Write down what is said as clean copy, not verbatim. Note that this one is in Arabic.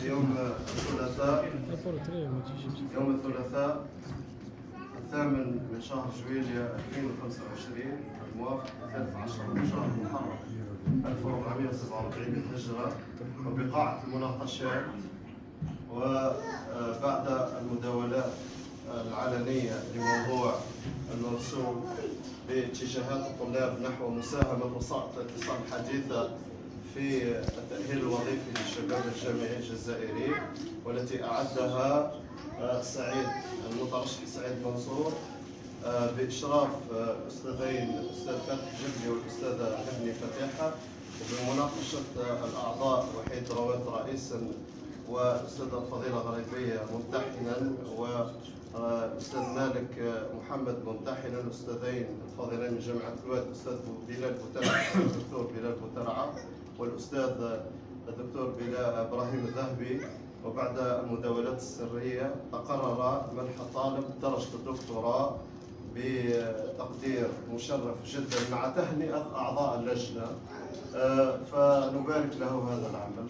يوم الثلاثاء 8 من شهر جويلية 2025 الموافق 13 من شهر محرم 1447 للهجرة، وبقاعة المناقشات وبعد المداولات العلنية لموضوع المرسوم باتجاهات الطلاب نحو مساهمة وسائط الاتصال الحديثة في التأهيل الوظيفي للشباب الجامعي الجزائري، والتي أعدها المترشح سعيد منصور بإشراف الأستاذين الأستاذ فاتح جبلي والأستاذة هبني فتاحة، وبمناقشة الأعضاء وحيد رواد رئيسا والأستاذة فضيلة غريبية ممتحنا والأستاذ مالك محمد ممتحنا، الأستاذين الفاضلين من جامعة الكويت الأستاذ بلال بوترعة الدكتور بلال بوترعة والأستاذ الدكتور إبراهيم الذهبي. وبعد المداولات السرية تقرر منح طالب درجة الدكتوراه بتقدير مشرف جدا مع تهنئة أعضاء اللجنة، فنبارك له هذا العمل.